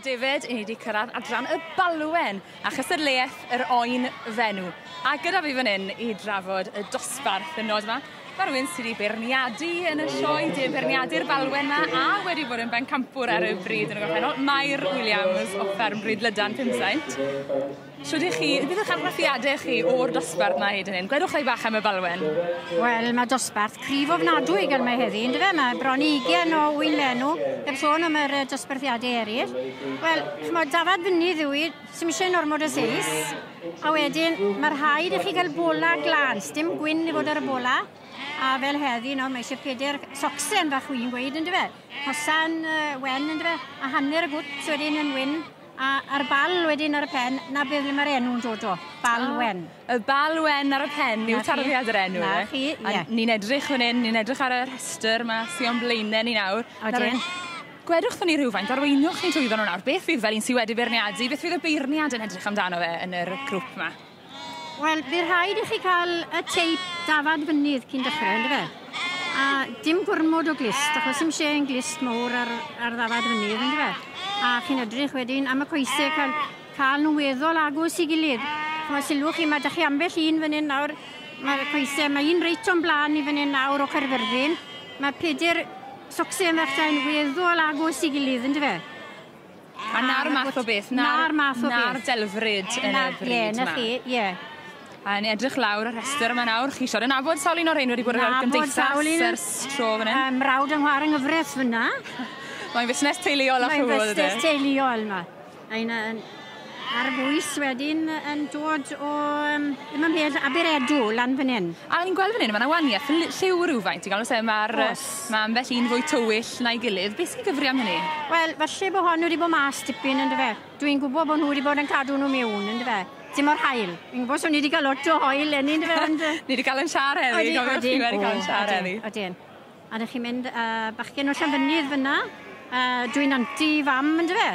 David, i ni wedi cyrraedd adran y Balwen a chystadleuaeth yr oen fenw. A gyda fi fan hyn i drafod y dosbarth y nod yma. Mae rhywun sydd wedi beirniadu yn y sioe, wedi beirniadu'r Balwen yma a wedi bod yn bencampwr ar y bryd yn y gorffennol. Mair Williams o fferm Bryd Lydan Pumsaint. Shwd i chi, beth yw'ch argraffiadau chi o'r dosbarth yma hyd yn hyn? Gwedwch chi bach am y Balwen? Wel, mae dosbarth cryf ofnadwy gan mae heddi, ynddo fe? Mae bron i 20 o wyn lenw, heb sôn am yr dosbarthiadau eraill. Wel, chymod, Dafad Fynydd yw i, sy'n eisiau normod y seis, a wedyn mae'r rhaid i chi gael bola glans, dim gwyn i fod ar y bola. A fel heddi, mae eisiau peder socsen fach wy'n gweud, ynddo fe? Hosan wen, ynddo fe? A hanner y gwt wedyn yn wyn. A ar bal wedyn ar y pen, na beth le mae'r enw'n dod o. Balwen. Y Balwen ar y pen yw tarddiad yr enw. Na chi, ie. Ni'n edrych fan hyn, ni'n edrych ar y rhestr yma sy'n o'n blaenau ni nawr. Gwedwch ni rhywfaint, arweiniwch chi'n trwyddo nhw nawr. Beth fydd fel un sydd wedi beirniadu? Beth fydd y beirniad yn edrych amdano fe yn yr grŵp yma? Wel, bydd rhaid i chi cael y teip Dafad Fynydd cyn dechrau, ynddo fe? A dim gwrmod o glist, achos dim eisiau glist mawr ar Dafad Fynydd, ynddo fe? A chi'n edrych wedyn am y coesau cael nhw weddol agos i gilydd. Mae sylwch chi, mae da chi ambell un fan hyn nawr, mae'r coesau, mae un reit o'n blaen i fan hyn nawr o Caerfyrddin. Mae peder socsau fechtain weddol agos i gilydd, ynddo fe? A na'r math o beth? Na'r math o beth. Na'r delfryd yn y bryd yma? Ie. A ni edrych lawr y rhestr yma nawr. Chi siarad yn abod sawl un o'r ein wedi bod ar gymdeithas ers tro fan hyn? Mrawd yng Ngwar yng Nghyfres fyna. Mae'n fusnes teuluol a chwbl, ydy? Mae'n fusnes teuluol yma. Ar bwys wedyn yn dod o Aberedw lan fan hyn. A ni'n gweld fan hyn, mae'n awaniaeth lliw rhywfaint i gael oes mae ambell un fwy tywyll na'i gilydd. Beth sy'n gyfri am hynny? Wel, falle bod hon wedi bod mas tipyn, ynddo fe. Dwi'n gwybod bod nhw wedi bod yn cadw nhw mewn, ynddo fe. Dim o'r hael. Fi'n gwybod swn ni wedi cael lot o hoel yn un, fe? Ni wedi cael yn siar heddi, gofio'ch chi wedi cael yn siar heddi. Odyn. A ddech chi'n mynd bachgen o Llanfynydd fyna. Dwi'n anti fam, ynddo fe?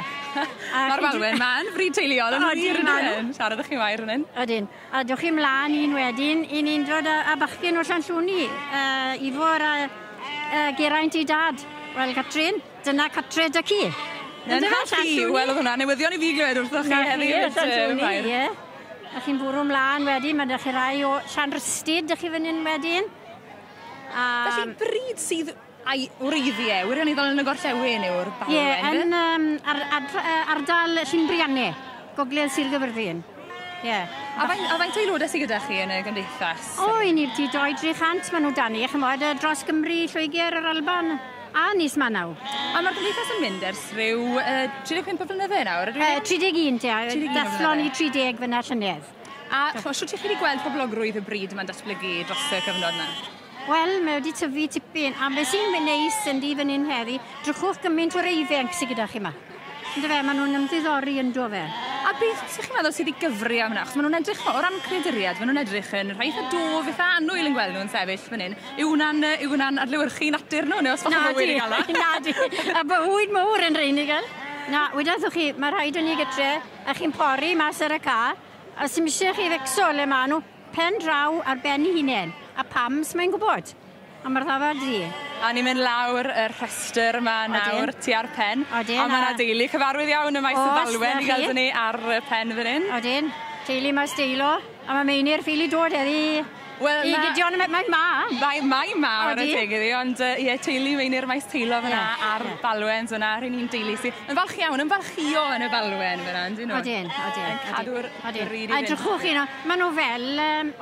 Mae'r Balwen ma'n fryd teuluol yn wir yn hyn. Siaradwch chi mair yn hyn. Odyn. A dwch chi mlaen un wedyn, i ni'n dod â bachgen o Llanllwni. Ifor Geraint i dad. Wel, Catrin, dyna Catre dy ci. Dyna chi, wel oedd hwnna newyddion i fi glywed wrthoch chi heddi. Ie. A chi'n bwrw mlaen wedyn, mae ddech chi rai o Llanrystyd, ddech chi fan hyn wedyn. Felly bryd sydd wreiddiau, wirion ni ddol yn y gorllewin yw'r Balwen? Ie, yn ardal Llynbrianne, gogledd Sir Gaerfyrddin. Ie. A faint o aelodau sydd gyda chi yn y gymdeithas? O, i ni'r ti 200-300 maen nhw dani, chymod, dros Gymru, Lloegr, yr Alban. A Nis Manaw. A mae'r gymdeithas yn mynd ers rhyw 35 blynyddoedd nawr? 31, te. Dathlon i 30 fyna llynedd. A shwt chi wedi gweld poblogrwydd y bryd yma'n datblygu dros y cyfnod yna? Wel, mae wedi tyfu tipyn. A beth sy'n mynd neis yn di fan hyn heddi, drychwch gymaint o reifanc sydd gyda chi yma. Ynddo fe, maen nhw'n ymddiddori yn do fe. A beth sy'ch chi'n meddwl sydd wedi gyfri am yna? Achos maen nhw'n edrych o ran creaduriad, maen nhw'n edrych yn rhai eitha dof, eitha annwyl yn gweld nhw'n sefyll fan hyn. Yw hwnna'n adlewyrchu natur nhw, neu os fach o bywyd i gael o? Nadi, a bywyd mawr yn rhain i gael. Na, wedwch chi, mae rhaid yn ei gytre, a chi'n pori mas ar y ca, a sy'n eisiau chi fexol le maen nhw, pen draw ar ben i hunain, a pams mae'n gwybod. A mae'r ddafad di. A ni'n mynd lawr y rhestr yma nawr tu ar pen. A mae'n adeulu cyfarwydd iawn y maes y Balwen i gael dyn ni ar y pen fan hyn. Odyn, teulu maes deilo. A mae Meinir ffili dod heddi i Gideon mae ma. Mae ma ar y teg iddi, ond ie, teulu Meinir maes teilo fyna ar Balwen. So na, rhaid ni'n deulu sydd yn falch iawn, yn falchio yn y Balwen fyna. Odyn. Yn cadw'r bryd i fynd. A drychwch chi, maen nhw fel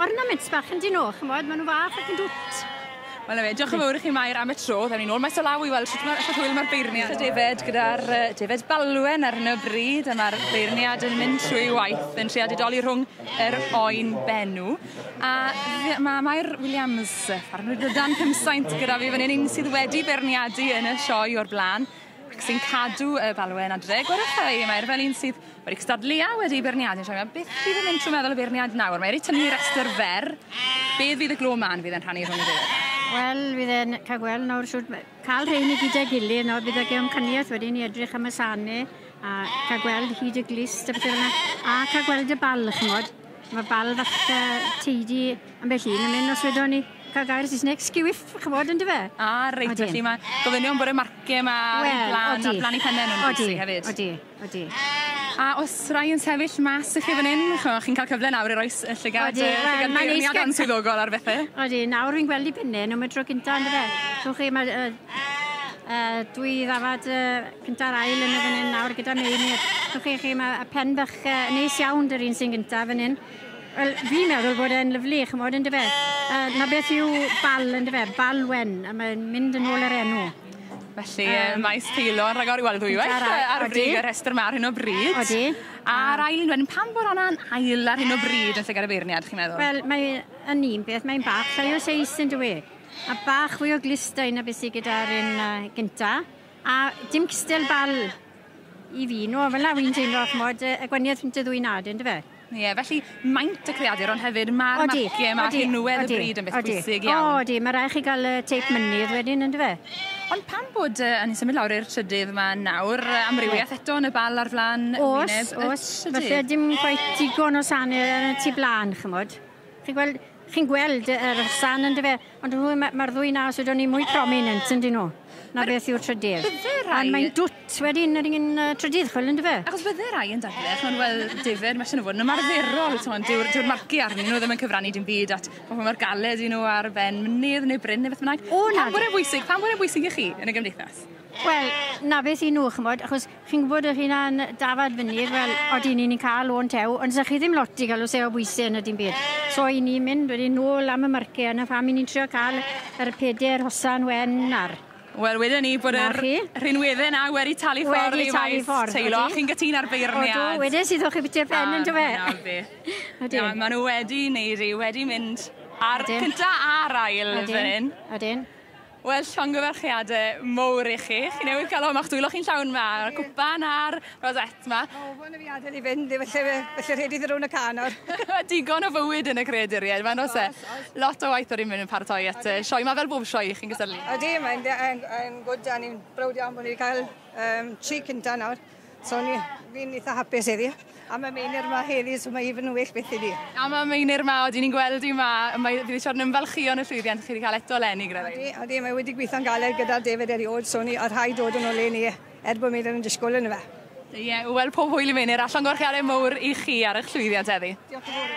ornaments bach yn dyn nhw, chymod, maen nhw fach ac yn dwt. Wel, diolch yn fawr i chi mair am y tro. Ddewn ni nôl maes o law i weld sut hwyl mae'r beirniad. David gyda'r David Balwen ar hyn o bryd, a mae'r beirniad yn mynd trwy waith yn trio didoli rhwng yr oen benw. A mae Mair Williams, ffarmwr Lydan Pumsaint gyda fi fan hyn, un sydd wedi beirniadu yn y sioe o'r blaen, ac sy'n cadw y Balwen adre. Gwyrwch chi, Mair, fel un sydd wedi cystadlu a wedi beirniadu. Beth fydd yn mynd trwy meddwl y beirniad nawr? Mae wedi tynnu restr fer. Beth fydd y glo man fydd yn rhannu rhwng y dweud? Wel, fydd e'n cael gweld nawr siwt, cael rhain i gyda gilydd nawr, bydd e'n caniaeth wedyn i edrych am y sanau, a cael gweld hyd y glist a beth yna, a cael gweld y bal, chymod. Mae bal fach teidi ambell un yn mynd os wedwn ni. cael gair Saesneg, sgiwyff, chymod yn dy fe? Reit, felly mae gofynion bod y marciau yma ar blan i pennau nhw'n bwysig hefyd. Odi. A os rai yn sefyll mas i chi fan hyn, chi'n cael cyfle nawr i roi llygad beirniad answyddogol ar bethau? Odi, nawr fi'n gweld i pennau, nhw'n mynd tro cynta yn dy fe. So chi, mae dwi ddafad cynta'r ail yn y fan hyn nawr gyda Meinydd. So chi, mae y pen bach neis iawn dy'r un sy'n gynta fan hyn. Wel, fi'n meddwl bod e'n lyflu, chymod yn dy fe. Na beth yw bal yn dy fe, bal wen, a mae'n mynd yn ôl yr enw. Felly, maes teilo yn rhagor i weld ddwywaith ar brig y rhestr yma ar hyn o bryd. Odi. A'r ail yn wedyn, pam bod hwnna'n ail ar hyn o bryd yn llygad y beirniad, chi'n meddwl? Wel, mae'n un beth, mae'n bach llai o seis yn dwi. A bach fwy o glistau na beth sydd gyda'r un gynta. A dim cystel bal i fi, no, fel na wy'n teimlo, chmod, y gwaniaeth yn dy ddwy nad yn dy fe. Ie, felly maint y creadur, ond hefyd mae'r marciau, mae'r hinwedd y bryd yn beth bwysig iawn. Odi, mae rai chi gael teip mynydd wedyn yn dy fe. Ond pam bod, ni'n symud lawr i'r trydydd yma nawr, amrywiaeth eto yn y bal ar flan wyneb y trydydd? Felly dim gwaith digon o sanu yn y tu blaen, chymod. Chi'n gweld yr san yn dy fe, ond mae'r ddwy na sydd o'n i mwy prominent yn dyn nhw. Na beth yw'r trydydd. A mae'n dwt wedyn yr un trydydd chwil yn dy fe. Achos bydde rai yn dadle, chwn wel difyr, mae sy'n fod yn ymarferol, dyw'r marci arnyn nhw ddim yn cyfrannu dim byd at mae'r galed i nhw ar ben mynydd neu bryn neu beth bynnag. Pam bod e'n bwysig i chi yn y gymdeithas? Wel, na beth i nhw, chymod, achos chi'n gwybod eich huna'n dafad fynydd, wel, oedden ni'n cael o'n tew, ond sa'ch chi ddim lot i gael o seo bwysau yn y dim byd. So i ni'n mynd wedyn nôl am y marciau yna, pham i ni'n trio cael yr peder hosan wen ar. Wel, wedyn ni bod yr rhinweddau na wedi talu ffordd i maes teilo. Chi'n gytun ar beirniad. Wedyn sydd o'ch chi biti'r pen yn dy fe. Maen nhw wedi wneud wedi mynd ar cynta a'r ail fan hyn. Ydyn. Wel, llongyfarchiadau mowr i chi. Chi newydd cael o'ch dwylo chi'n llawn yma, a'r cwpan a'r roset yma. Fwn y fiadau i fynd, felly rhaid i ddyrwn y canor. Digon o fywyd yn y creaduriaid, mae'n os e. Lot o waith o'r un mynd yn paratoi at sioe. Mae fel bob sioe chi'n gysylltu. Ydy, mae'n gwrdd a ni'n browd iawn bod ni wedi cael 3 cynta nawr. So fi'n eitha hapus heddi. A mae Meinir yma heddi, so mae even yn well beth iddi. A mae Meinir yma, oedden ni'n gweld i yma, fydd eisiau ymfalchio yn y llwyddiant, chi wedi cael eto leni gyda fi. Ydy, mae wedi gweithio'n galed gyda David eriod, so ni ar rhai dod yn ôl ni, bod Meinir yn disgwyl yn y fe. Ie, wel pob hwyl i Meinir, a llongyfarchiadau mowr i chi ar eich llwyddiant heddi. Diolch yn fawr.